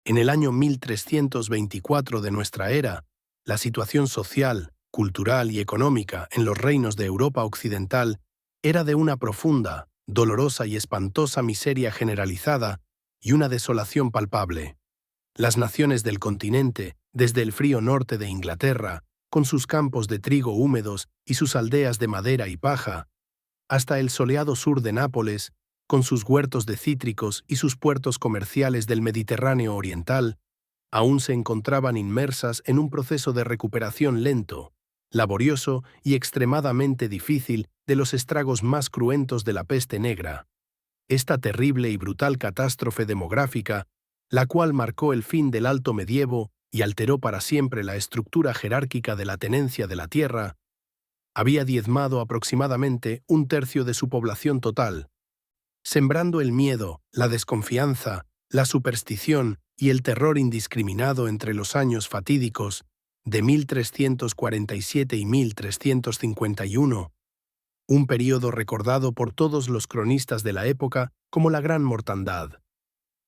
En el año 1324 de nuestra era, la situación social, cultural y económica en los reinos de Europa occidental era de una profunda, dolorosa y espantosa miseria generalizada y una desolación palpable. Las naciones del continente, desde el frío norte de Inglaterra, con sus campos de trigo húmedos y sus aldeas de madera y paja, hasta el soleado sur de Nápoles, con sus huertos de cítricos y sus puertos comerciales del Mediterráneo oriental, aún se encontraban inmersas en un proceso de recuperación lento, laborioso y extremadamente difícil de los estragos más cruentos de la peste negra. Esta terrible y brutal catástrofe demográfica, la cual marcó el fin del Alto Medievo y alteró para siempre la estructura jerárquica de la tenencia de la tierra, había diezmado aproximadamente un tercio de su población total, sembrando el miedo, la desconfianza, la superstición y el terror indiscriminado entre los años fatídicos de 1347 y 1351, un período recordado por todos los cronistas de la época como la Gran Mortandad.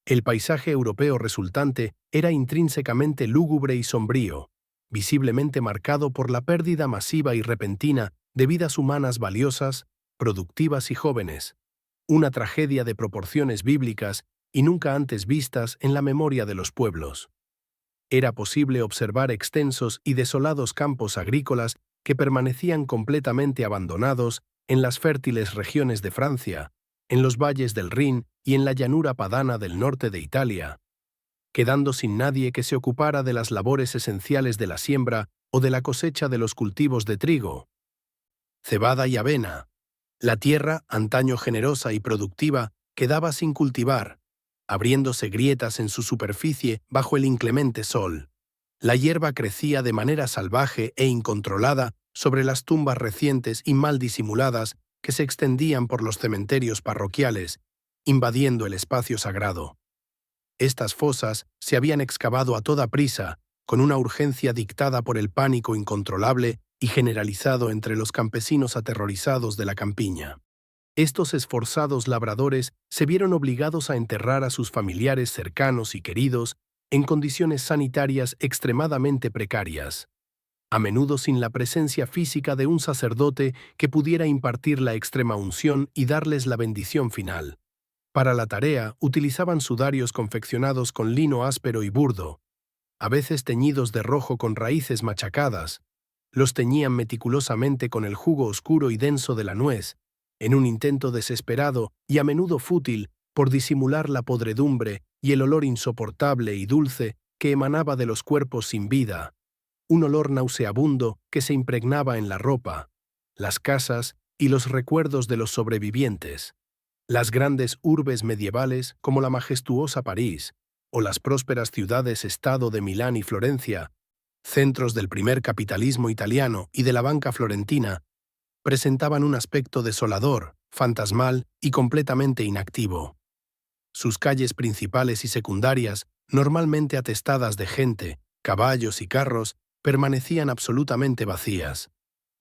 El paisaje europeo resultante era intrínsecamente lúgubre y sombrío, visiblemente marcado por la pérdida masiva y repentina de vidas humanas valiosas, productivas y jóvenes, una tragedia de proporciones bíblicas y nunca antes vistas en la memoria de los pueblos. Era posible observar extensos y desolados campos agrícolas que permanecían completamente abandonados en las fértiles regiones de Francia, en los valles del Rin y en la llanura padana del norte de Italia, quedando sin nadie que se ocupara de las labores esenciales de la siembra o de la cosecha de los cultivos de trigo, cebada y avena. La tierra, antaño generosa y productiva, quedaba sin cultivar, abriéndose grietas en su superficie bajo el inclemente sol. La hierba crecía de manera salvaje e incontrolada sobre las tumbas recientes y mal disimuladas que se extendían por los cementerios parroquiales, invadiendo el espacio sagrado. Estas fosas se habían excavado a toda prisa, con una urgencia dictada por el pánico incontrolable y generalizado entre los campesinos aterrorizados de la campiña. Estos esforzados labradores se vieron obligados a enterrar a sus familiares cercanos y queridos en condiciones sanitarias extremadamente precarias, a menudo sin la presencia física de un sacerdote que pudiera impartir la extrema unción y darles la bendición final. Para la tarea utilizaban sudarios confeccionados con lino áspero y burdo, a veces teñidos de rojo con raíces machacadas. Los teñían meticulosamente con el jugo oscuro y denso de la nuez, en un intento desesperado y a menudo fútil por disimular la podredumbre y el olor insoportable y dulce que emanaba de los cuerpos sin vida, un olor nauseabundo que se impregnaba en la ropa, las casas y los recuerdos de los sobrevivientes. Las grandes urbes medievales, como la majestuosa París, o las prósperas ciudades-estado de Milán y Florencia, centros del primer capitalismo italiano y de la banca florentina, presentaban un aspecto desolador, fantasmal y completamente inactivo. Sus calles principales y secundarias, normalmente atestadas de gente, caballos y carros, permanecían absolutamente vacías.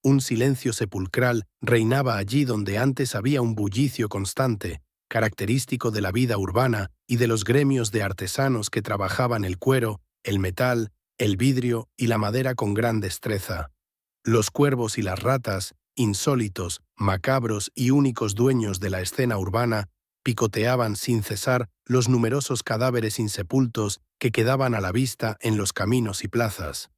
Un silencio sepulcral reinaba allí donde antes había un bullicio constante, característico de la vida urbana y de los gremios de artesanos que trabajaban el cuero, el metal, el vidrio y la madera con gran destreza. Los cuervos y las ratas, insólitos, macabros y únicos dueños de la escena urbana, picoteaban sin cesar los numerosos cadáveres insepultos que quedaban a la vista en los caminos y plazas.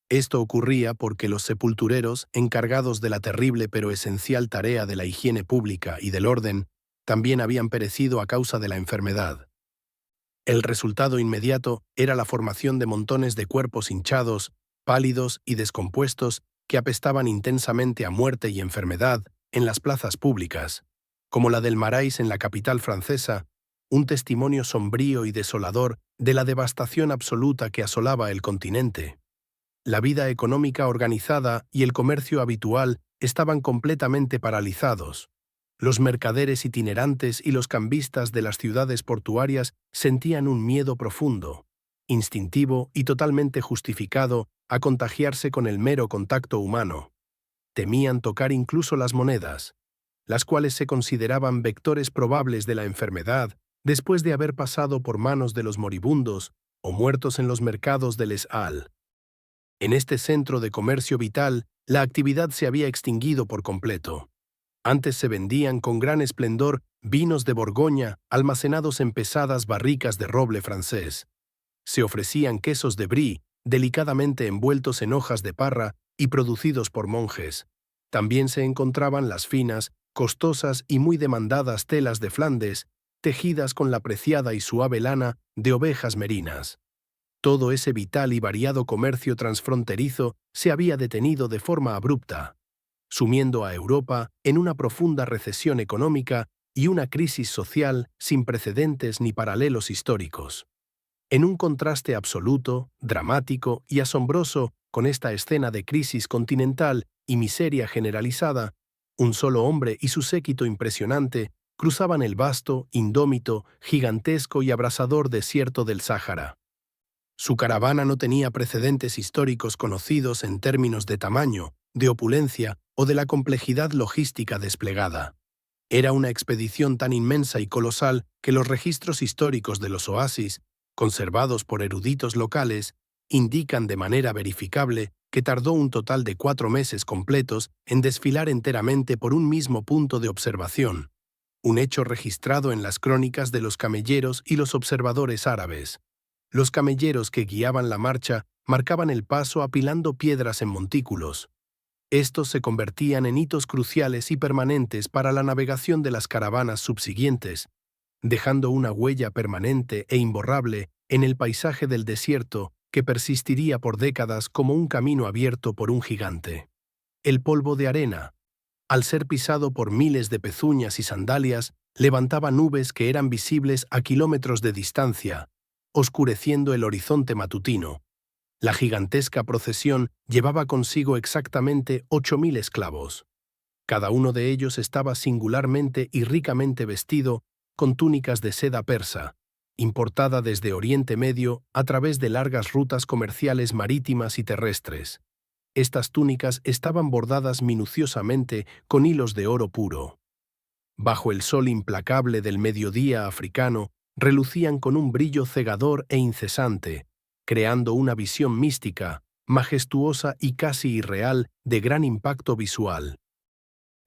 Esto ocurría porque los sepultureros, encargados de la terrible pero esencial tarea de la higiene pública y del orden, también habían perecido a causa de la enfermedad. El resultado inmediato era la formación de montones de cuerpos hinchados, pálidos y descompuestos que apestaban intensamente a muerte y enfermedad en las plazas públicas, como la del Marais en la capital francesa, un testimonio sombrío y desolador de la devastación absoluta que asolaba el continente. La vida económica organizada y el comercio habitual estaban completamente paralizados. Los mercaderes itinerantes y los cambistas de las ciudades portuarias sentían un miedo profundo, instintivo y totalmente justificado a contagiarse con el mero contacto humano. Temían tocar incluso las monedas, las cuales se consideraban vectores probables de la enfermedad después de haber pasado por manos de los moribundos o muertos en los mercados de Les Halles. En este centro de comercio vital, la actividad se había extinguido por completo. Antes se vendían con gran esplendor vinos de Borgoña almacenados en pesadas barricas de roble francés. Se ofrecían quesos de brie, delicadamente envueltos en hojas de parra y producidos por monjes. También se encontraban las finas, costosas y muy demandadas telas de Flandes, tejidas con la preciada y suave lana de ovejas merinas. Todo ese vital y variado comercio transfronterizo se había detenido de forma abrupta, sumiendo a Europa en una profunda recesión económica y una crisis social sin precedentes ni paralelos históricos. En un contraste absoluto, dramático y asombroso con esta escena de crisis continental y miseria generalizada, un solo hombre y su séquito impresionante cruzaban el vasto, indómito, gigantesco y abrasador desierto del Sáhara. Su caravana no tenía precedentes históricos conocidos en términos de tamaño, de opulencia o de la complejidad logística desplegada. Era una expedición tan inmensa y colosal que los registros históricos de los oasis, conservados por eruditos locales, indican de manera verificable que tardó un total de 4 meses completos en desfilar enteramente por un mismo punto de observación, un hecho registrado en las crónicas de los camelleros y los observadores árabes. Los camelleros que guiaban la marcha marcaban el paso apilando piedras en montículos. Estos se convertían en hitos cruciales y permanentes para la navegación de las caravanas subsiguientes, dejando una huella permanente e imborrable en el paisaje del desierto que persistiría por décadas como un camino abierto por un gigante. El polvo de arena, al ser pisado por miles de pezuñas y sandalias, levantaba nubes que eran visibles a kilómetros de distancia, oscureciendo el horizonte matutino. La gigantesca procesión llevaba consigo exactamente 8.000 esclavos. Cada uno de ellos estaba singularmente y ricamente vestido con túnicas de seda persa, importada desde Oriente Medio a través de largas rutas comerciales marítimas y terrestres. Estas túnicas estaban bordadas minuciosamente con hilos de oro puro. Bajo el sol implacable del mediodía africano, relucían con un brillo cegador e incesante, creando una visión mística, majestuosa y casi irreal de gran impacto visual.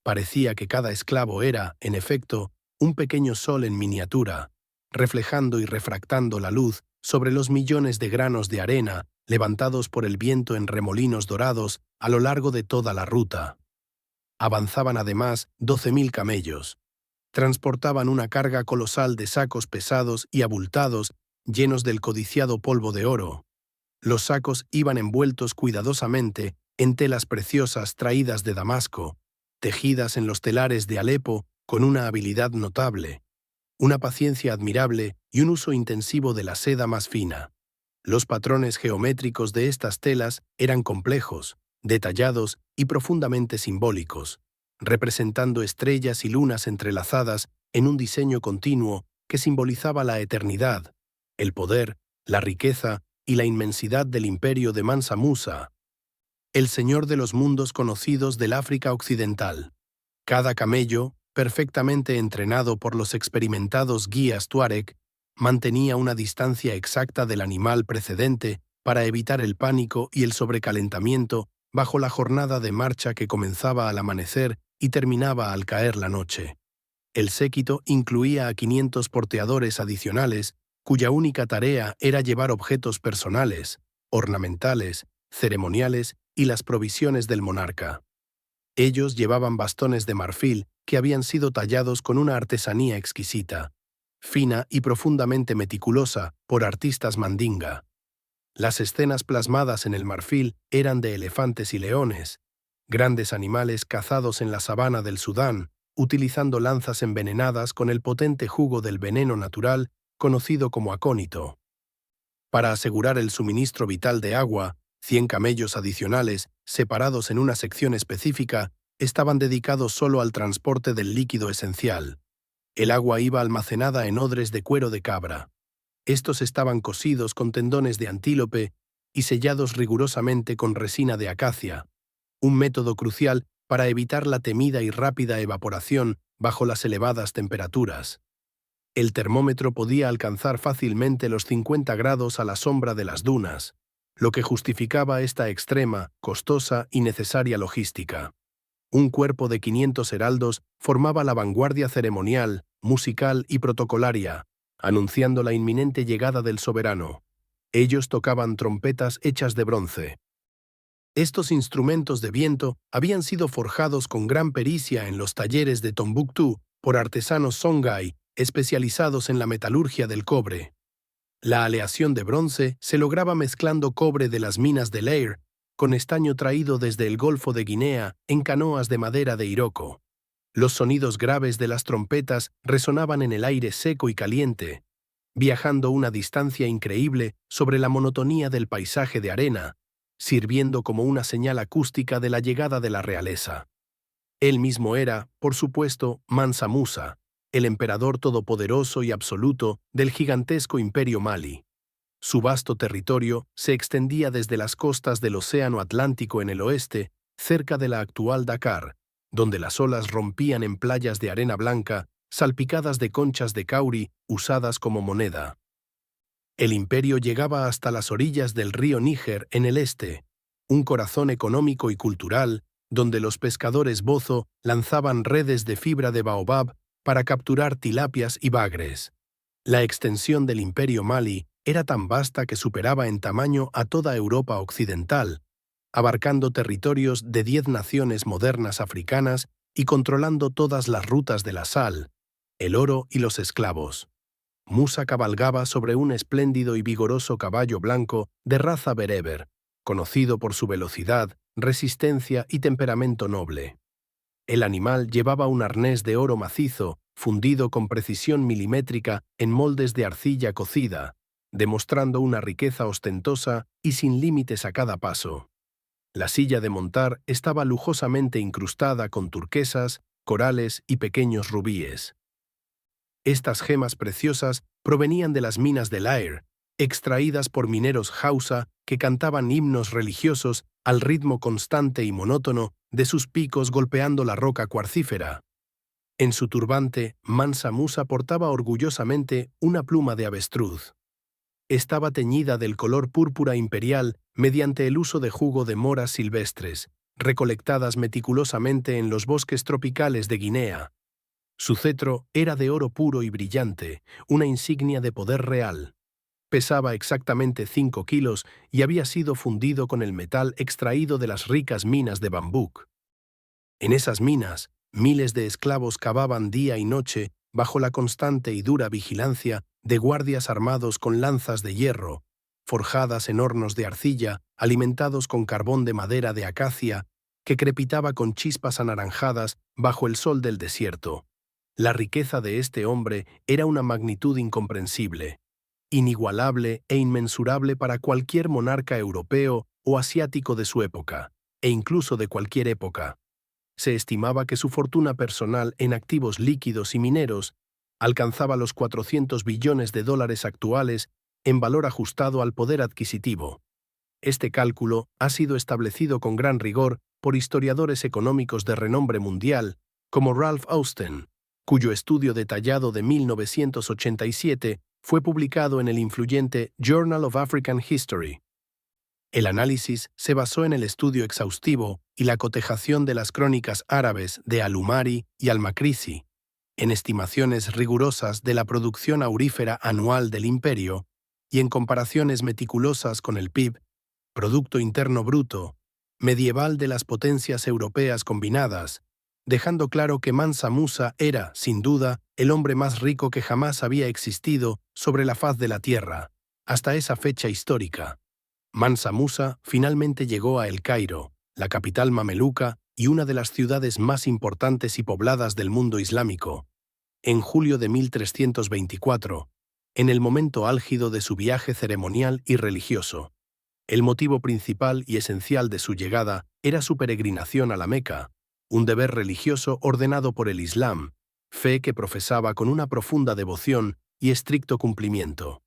Parecía que cada esclavo era, en efecto, un pequeño sol en miniatura, reflejando y refractando la luz sobre los millones de granos de arena levantados por el viento en remolinos dorados a lo largo de toda la ruta. Avanzaban además 12.000 camellos. Transportaban una carga colosal de sacos pesados y abultados llenos del codiciado polvo de oro. Los sacos iban envueltos cuidadosamente en telas preciosas traídas de Damasco, tejidas en los telares de Alepo con una habilidad notable, una paciencia admirable y un uso intensivo de la seda más fina. Los patrones geométricos de estas telas eran complejos, detallados y profundamente simbólicos, representando estrellas y lunas entrelazadas en un diseño continuo que simbolizaba la eternidad, el poder, la riqueza y la inmensidad del imperio de Mansa Musa, el señor de los mundos conocidos del África Occidental. Cada camello, perfectamente entrenado por los experimentados guías tuareg, mantenía una distancia exacta del animal precedente para evitar el pánico y el sobrecalentamiento bajo la jornada de marcha que comenzaba al amanecer y terminaba al caer la noche. El séquito incluía a 500 porteadores adicionales, cuya única tarea era llevar objetos personales, ornamentales, ceremoniales y las provisiones del monarca. Ellos llevaban bastones de marfil que habían sido tallados con una artesanía exquisita, fina y profundamente meticulosa por artistas mandinga. Las escenas plasmadas en el marfil eran de elefantes y leones, grandes animales cazados en la sabana del Sudán, utilizando lanzas envenenadas con el potente jugo del veneno natural conocido como acónito. Para asegurar el suministro vital de agua, 100 camellos adicionales, separados en una sección específica, estaban dedicados solo al transporte del líquido esencial. El agua iba almacenada en odres de cuero de cabra. Estos estaban cosidos con tendones de antílope y sellados rigurosamente con resina de acacia, un método crucial para evitar la temida y rápida evaporación bajo las elevadas temperaturas. El termómetro podía alcanzar fácilmente los 50 grados a la sombra de las dunas, lo que justificaba esta extrema, costosa y necesaria logística. Un cuerpo de 500 heraldos formaba la vanguardia ceremonial, musical y protocolaria, anunciando la inminente llegada del soberano. Ellos tocaban trompetas hechas de bronce. Estos instrumentos de viento habían sido forjados con gran pericia en los talleres de Tombuctú por artesanos songhai especializados en la metalurgia del cobre. La aleación de bronce se lograba mezclando cobre de las minas de Leir con estaño traído desde el Golfo de Guinea en canoas de madera de Iroko. Los sonidos graves de las trompetas resonaban en el aire seco y caliente, viajando una distancia increíble sobre la monotonía del paisaje de arena, sirviendo como una señal acústica de la llegada de la realeza. Él mismo era, por supuesto, Mansa Musa, el emperador todopoderoso y absoluto del gigantesco imperio Mali. Su vasto territorio se extendía desde las costas del Océano Atlántico en el oeste, cerca de la actual Dakar, donde las olas rompían en playas de arena blanca, salpicadas de conchas de cauri usadas como moneda. El imperio llegaba hasta las orillas del río Níger en el este, un corazón económico y cultural, donde los pescadores bozo lanzaban redes de fibra de baobab para capturar tilapias y bagres. La extensión del imperio Mali era tan vasta que superaba en tamaño a toda Europa occidental, abarcando territorios de 10 naciones modernas africanas y controlando todas las rutas de la sal, el oro y los esclavos. Musa cabalgaba sobre un espléndido y vigoroso caballo blanco de raza bereber, conocido por su velocidad, resistencia y temperamento noble. El animal llevaba un arnés de oro macizo, fundido con precisión milimétrica en moldes de arcilla cocida, demostrando una riqueza ostentosa y sin límites a cada paso. La silla de montar estaba lujosamente incrustada con turquesas, corales y pequeños rubíes. Estas gemas preciosas provenían de las minas de Lair, extraídas por mineros Hausa que cantaban himnos religiosos al ritmo constante y monótono de sus picos golpeando la roca cuarcífera. En su turbante, Mansa Musa portaba orgullosamente una pluma de avestruz. Estaba teñida del color púrpura imperial mediante el uso de jugo de moras silvestres, recolectadas meticulosamente en los bosques tropicales de Guinea. Su cetro era de oro puro y brillante, una insignia de poder real. Pesaba exactamente 5 kilos y había sido fundido con el metal extraído de las ricas minas de Bambuc. En esas minas, miles de esclavos cavaban día y noche bajo la constante y dura vigilancia de guardias armados con lanzas de hierro, forjadas en hornos de arcilla, alimentados con carbón de madera de acacia, que crepitaba con chispas anaranjadas bajo el sol del desierto. La riqueza de este hombre era una magnitud incomprensible, inigualable e inmensurable para cualquier monarca europeo o asiático de su época, e incluso de cualquier época. Se estimaba que su fortuna personal en activos líquidos y mineros alcanzaba los 400 billones de dólares actuales en valor ajustado al poder adquisitivo. Este cálculo ha sido establecido con gran rigor por historiadores económicos de renombre mundial, como Ralph Austin, cuyo estudio detallado de 1987 fue publicado en el influyente Journal of African History. El análisis se basó en el estudio exhaustivo y la cotejación de las crónicas árabes de Al-Umari y Al-Makrisi, en estimaciones rigurosas de la producción aurífera anual del imperio y en comparaciones meticulosas con el PIB, Producto Interno Bruto, medieval de las potencias europeas combinadas, dejando claro que Mansa Musa era, sin duda, el hombre más rico que jamás había existido sobre la faz de la tierra, hasta esa fecha histórica. Mansa Musa finalmente llegó a El Cairo, la capital mameluca y una de las ciudades más importantes y pobladas del mundo islámico, en julio de 1324, en el momento álgido de su viaje ceremonial y religioso. El motivo principal y esencial de su llegada era su peregrinación a la Meca, un deber religioso ordenado por el Islam, fe que profesaba con una profunda devoción y estricto cumplimiento.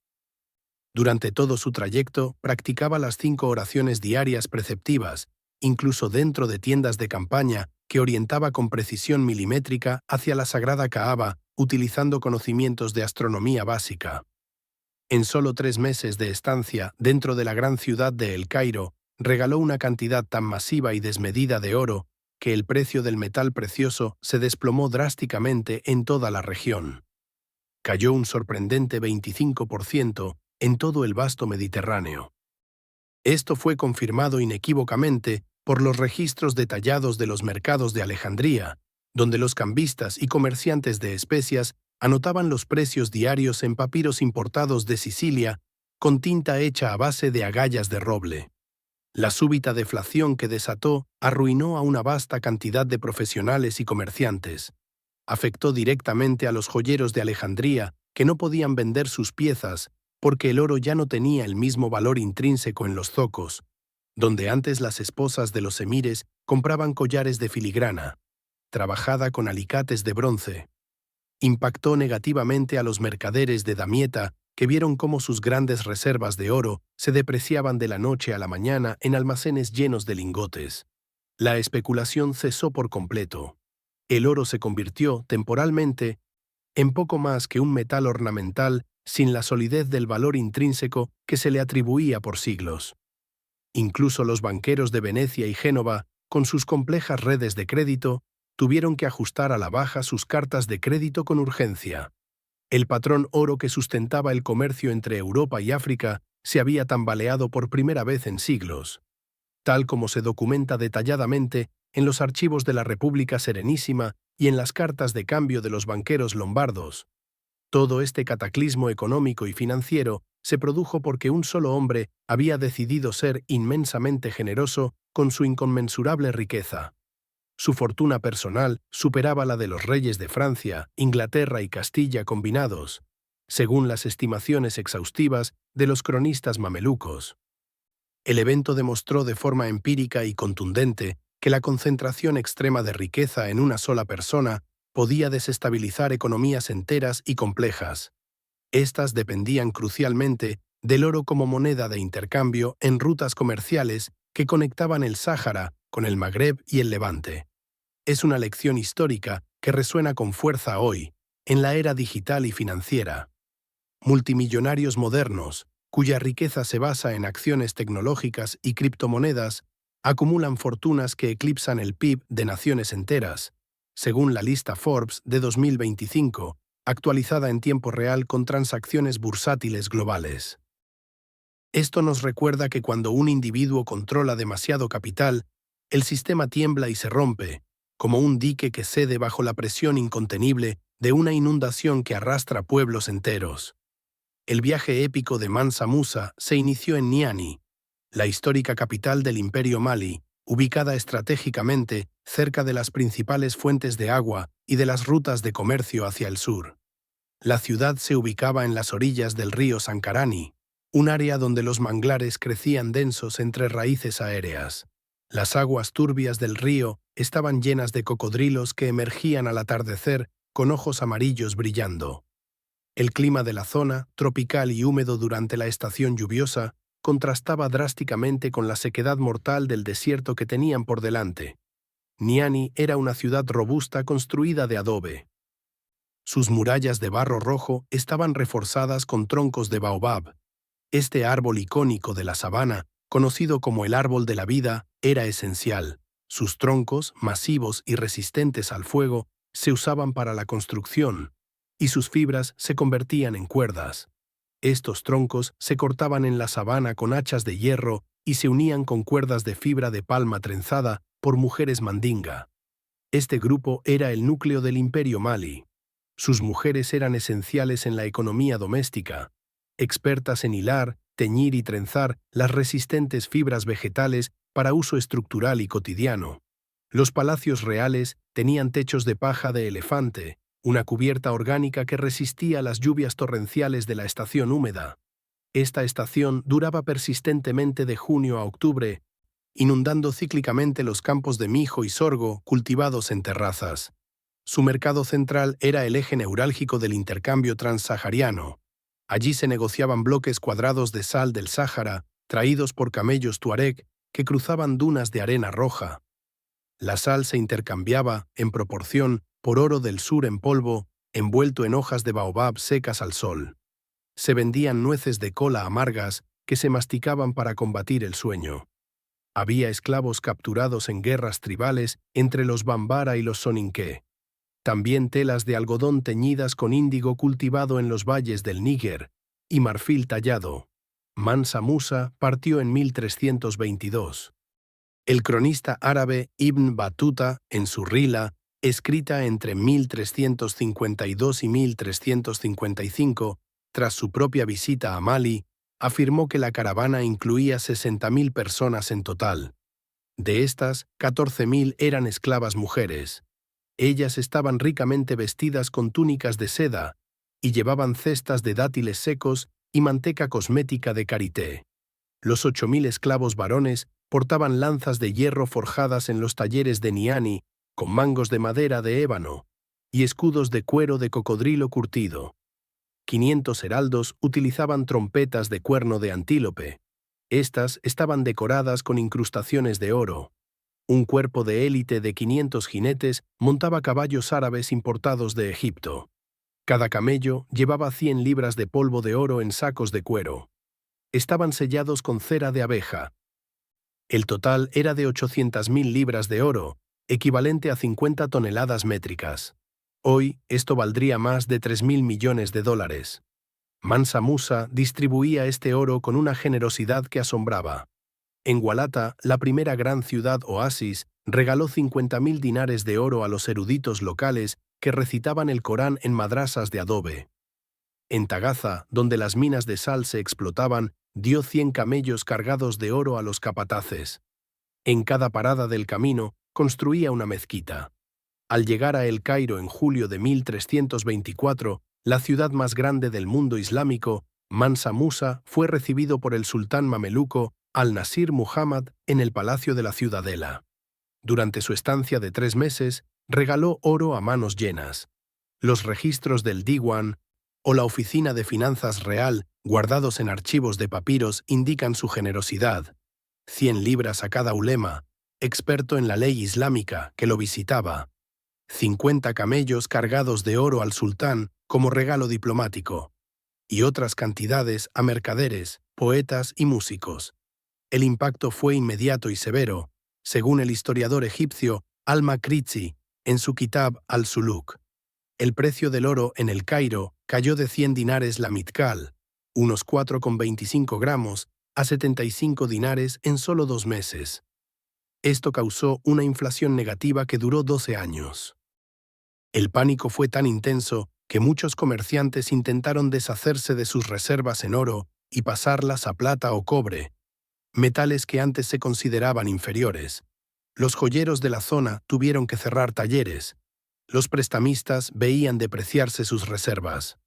Durante todo su trayecto, practicaba las 5 oraciones diarias preceptivas, incluso dentro de tiendas de campaña que orientaba con precisión milimétrica hacia la sagrada Kaaba utilizando conocimientos de astronomía básica. En solo 3 meses de estancia dentro de la gran ciudad de El Cairo, regaló una cantidad tan masiva y desmedida de oro que el precio del metal precioso se desplomó drásticamente en toda la región. Cayó un sorprendente 25% en todo el vasto Mediterráneo. Esto fue confirmado inequívocamente por los registros detallados de los mercados de Alejandría, donde los cambistas y comerciantes de especias anotaban los precios diarios en papiros importados de Sicilia con tinta hecha a base de agallas de roble. La súbita deflación que desató arruinó a una vasta cantidad de profesionales y comerciantes. Afectó directamente a los joyeros de Alejandría, que no podían vender sus piezas porque el oro ya no tenía el mismo valor intrínseco en los zocos, donde antes las esposas de los emires compraban collares de filigrana, trabajada con alicates de bronce. Impactó negativamente a los mercaderes de Damieta, que vieron cómo sus grandes reservas de oro se depreciaban de la noche a la mañana en almacenes llenos de lingotes. La especulación cesó por completo. El oro se convirtió, temporalmente, en poco más que un metal ornamental sin la solidez del valor intrínseco que se le atribuía por siglos. Incluso los banqueros de Venecia y Génova, con sus complejas redes de crédito, tuvieron que ajustar a la baja sus cartas de crédito con urgencia. El patrón oro que sustentaba el comercio entre Europa y África se había tambaleado por primera vez en siglos, tal como se documenta detalladamente en los archivos de la República Serenísima y en las cartas de cambio de los banqueros lombardos. Todo este cataclismo económico y financiero se produjo porque un solo hombre había decidido ser inmensamente generoso con su inconmensurable riqueza. Su fortuna personal superaba la de los reyes de Francia, Inglaterra y Castilla combinados, según las estimaciones exhaustivas de los cronistas mamelucos. El evento demostró de forma empírica y contundente que la concentración extrema de riqueza en una sola persona podía desestabilizar economías enteras y complejas. Estas dependían crucialmente del oro como moneda de intercambio en rutas comerciales que conectaban el Sáhara con el Magreb y el Levante. Es una lección histórica que resuena con fuerza hoy, en la era digital y financiera. Multimillonarios modernos, cuya riqueza se basa en acciones tecnológicas y criptomonedas, acumulan fortunas que eclipsan el PIB de naciones enteras, según la lista Forbes de 2025, actualizada en tiempo real con transacciones bursátiles globales. Esto nos recuerda que cuando un individuo controla demasiado capital, el sistema tiembla y se rompe, como un dique que cede bajo la presión incontenible de una inundación que arrastra pueblos enteros. El viaje épico de Mansa Musa se inició en Niani, la histórica capital del Imperio Mali, ubicada estratégicamente cerca de las principales fuentes de agua y de las rutas de comercio hacia el sur. La ciudad se ubicaba en las orillas del río Sankarani, un área donde los manglares crecían densos entre raíces aéreas. Las aguas turbias del río estaban llenas de cocodrilos que emergían al atardecer con ojos amarillos brillando. El clima de la zona, tropical y húmedo durante la estación lluviosa, contrastaba drásticamente con la sequedad mortal del desierto que tenían por delante. Niani era una ciudad robusta construida de adobe. Sus murallas de barro rojo estaban reforzadas con troncos de baobab. Este árbol icónico de la sabana, conocido como el árbol de la vida, era esencial. Sus troncos, masivos y resistentes al fuego, se usaban para la construcción, y sus fibras se convertían en cuerdas. Estos troncos se cortaban en la sabana con hachas de hierro y se unían con cuerdas de fibra de palma trenzada por mujeres mandinga. Este grupo era el núcleo del Imperio Mali. Sus mujeres eran esenciales en la economía doméstica, expertas en hilar, teñir y trenzar las resistentes fibras vegetales para uso estructural y cotidiano. Los palacios reales tenían techos de paja de elefante, una cubierta orgánica que resistía las lluvias torrenciales de la estación húmeda. Esta estación duraba persistentemente de junio a octubre, inundando cíclicamente los campos de mijo y sorgo cultivados en terrazas. Su mercado central era el eje neurálgico del intercambio transsahariano. Allí se negociaban bloques cuadrados de sal del Sáhara, traídos por camellos tuareg que cruzaban dunas de arena roja. La sal se intercambiaba, en proporción, por oro del sur en polvo envuelto en hojas de baobab secas al sol. Se vendían nueces de cola amargas que se masticaban para combatir el sueño. Había esclavos capturados en guerras tribales entre los Bambara y los Soninké. También telas de algodón teñidas con índigo cultivado en los valles del Níger y marfil tallado. Mansa Musa partió en 1322. El cronista árabe Ibn Battuta, en su Rila, escrita entre 1352 y 1355, tras su propia visita a Mali, afirmó que la caravana incluía 60.000 personas en total. De estas, 14.000 eran esclavas mujeres. Ellas estaban ricamente vestidas con túnicas de seda y llevaban cestas de dátiles secos y manteca cosmética de karité. Los 8.000 esclavos varones portaban lanzas de hierro forjadas en los talleres de Niani, con mangos de madera de ébano, y escudos de cuero de cocodrilo curtido. 500 heraldos utilizaban trompetas de cuerno de antílope. Estas estaban decoradas con incrustaciones de oro. Un cuerpo de élite de 500 jinetes montaba caballos árabes importados de Egipto. Cada camello llevaba 100 libras de polvo de oro en sacos de cuero. Estaban sellados con cera de abeja. El total era de 800.000 libras de oro, equivalente a 50 toneladas métricas. Hoy, esto valdría más de 3.000 millones de dólares. Mansa Musa distribuía este oro con una generosidad que asombraba. En Gualata, la primera gran ciudad oasis, regaló 50.000 dinares de oro a los eruditos locales que recitaban el Corán en madrasas de adobe. En Tagaza, donde las minas de sal se explotaban, dio 100 camellos cargados de oro a los capataces. En cada parada del camino, construía una mezquita. Al llegar a El Cairo en julio de 1324, la ciudad más grande del mundo islámico, Mansa Musa fue recibido por el sultán mameluco Al-Nasir Muhammad en el Palacio de la Ciudadela. Durante su estancia de 3 meses, regaló oro a manos llenas. Los registros del Diwan o la Oficina de Finanzas Real, guardados en archivos de papiros, indican su generosidad. 100 libras a cada ulema, experto en la ley islámica, que lo visitaba. 50 camellos cargados de oro al sultán como regalo diplomático. Y otras cantidades a mercaderes, poetas y músicos. El impacto fue inmediato y severo, según el historiador egipcio Al-Makrizi, en su Kitab al-Suluk. El precio del oro en El Cairo cayó de 100 dinares la mitkal, unos 4,25 gramos, a 75 dinares en solo 2 meses. Esto causó una inflación negativa que duró 12 años. El pánico fue tan intenso que muchos comerciantes intentaron deshacerse de sus reservas en oro y pasarlas a plata o cobre, metales que antes se consideraban inferiores. Los joyeros de la zona tuvieron que cerrar talleres. Los prestamistas veían depreciarse sus reservas.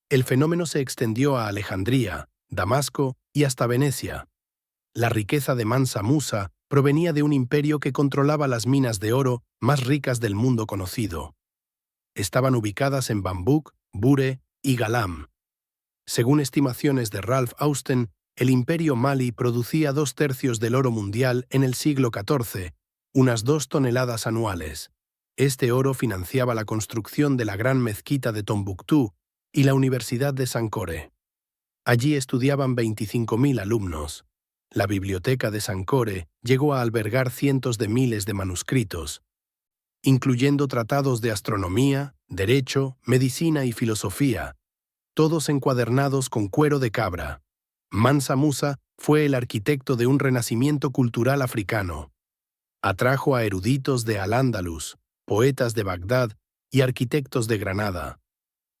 El fenómeno se extendió a Alejandría, Damasco y hasta Venecia. La riqueza de Mansa Musa provenía de un imperio que controlaba las minas de oro más ricas del mundo conocido. Estaban ubicadas en Bambouk, Bure y Galam. Según estimaciones de Ralph Austen, el imperio Mali producía 2/3 del oro mundial en el siglo XIV, unas 2 toneladas anuales. Este oro financiaba la construcción de la gran mezquita de Tombuctú y la Universidad de Sankore. Allí estudiaban 25.000 alumnos. La biblioteca de Sankore llegó a albergar cientos de miles de manuscritos, incluyendo tratados de astronomía, derecho, medicina y filosofía, todos encuadernados con cuero de cabra. Mansa Musa fue el arquitecto de un renacimiento cultural africano. Atrajo a eruditos de Al-Ándalus, poetas de Bagdad y arquitectos de Granada.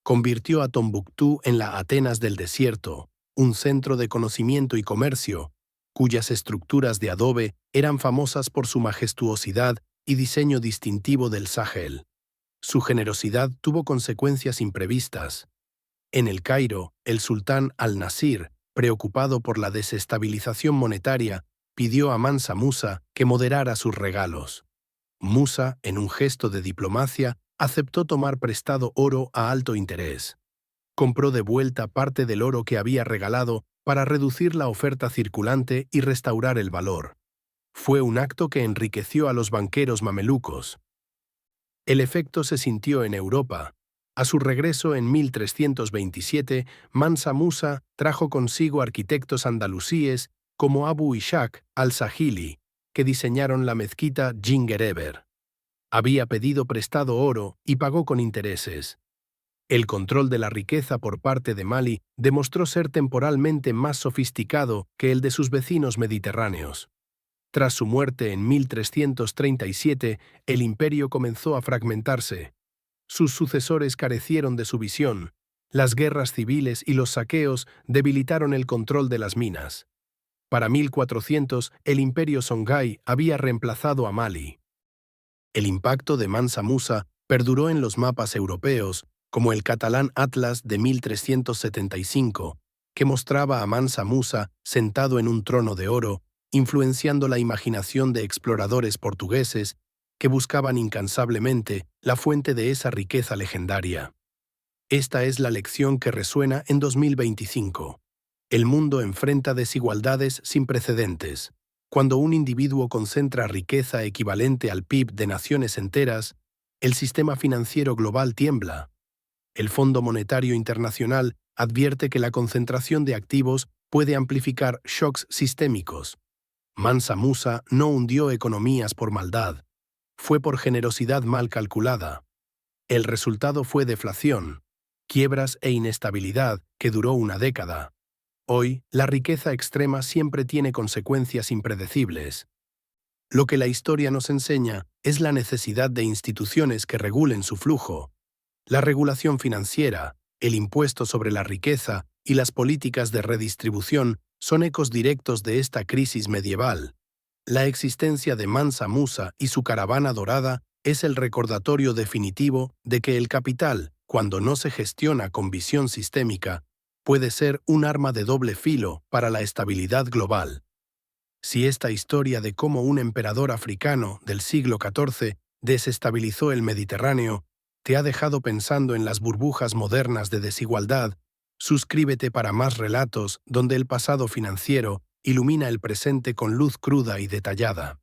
Convirtió a Tombuctú en la Atenas del desierto, un centro de conocimiento y comercio, cuyas estructuras de adobe eran famosas por su majestuosidad y diseño distintivo del Sahel. Su generosidad tuvo consecuencias imprevistas. En El Cairo, el sultán Al-Nasir, preocupado por la desestabilización monetaria, pidió a Mansa Musa que moderara sus regalos. Musa, en un gesto de diplomacia, aceptó tomar prestado oro a alto interés. Compró de vuelta parte del oro que había regalado para reducir la oferta circulante y restaurar el valor. Fue un acto que enriqueció a los banqueros mamelucos. El efecto se sintió en Europa. A su regreso en 1327, Mansa Musa trajo consigo arquitectos andalusíes como Abu Ishaq al-Sahili, que diseñaron la mezquita Djinguereber. Había pedido prestado oro y pagó con intereses. El control de la riqueza por parte de Mali demostró ser temporalmente más sofisticado que el de sus vecinos mediterráneos. Tras su muerte en 1337, el imperio comenzó a fragmentarse. Sus sucesores carecieron de su visión. Las guerras civiles y los saqueos debilitaron el control de las minas. Para 1400, el imperio Songhai había reemplazado a Mali. El impacto de Mansa Musa perduró en los mapas europeos, como el catalán Atlas de 1375, que mostraba a Mansa Musa sentado en un trono de oro, influenciando la imaginación de exploradores portugueses que buscaban incansablemente la fuente de esa riqueza legendaria. Esta es la lección que resuena en 2025. El mundo enfrenta desigualdades sin precedentes. Cuando un individuo concentra riqueza equivalente al PIB de naciones enteras, el sistema financiero global tiembla. El Fondo Monetario Internacional advierte que la concentración de activos puede amplificar shocks sistémicos. Mansa Musa no hundió economías por maldad, fue por generosidad mal calculada. El resultado fue deflación, quiebras e inestabilidad que duró una década. Hoy, la riqueza extrema siempre tiene consecuencias impredecibles. Lo que la historia nos enseña es la necesidad de instituciones que regulen su flujo. La regulación financiera, el impuesto sobre la riqueza y las políticas de redistribución son ecos directos de esta crisis medieval. La existencia de Mansa Musa y su caravana dorada es el recordatorio definitivo de que el capital, cuando no se gestiona con visión sistémica, puede ser un arma de doble filo para la estabilidad global. Si esta historia de cómo un emperador africano del siglo XIV desestabilizó el Mediterráneo te ha dejado pensando en las burbujas modernas de desigualdad, suscríbete para más relatos donde el pasado financiero ilumina el presente con luz cruda y detallada.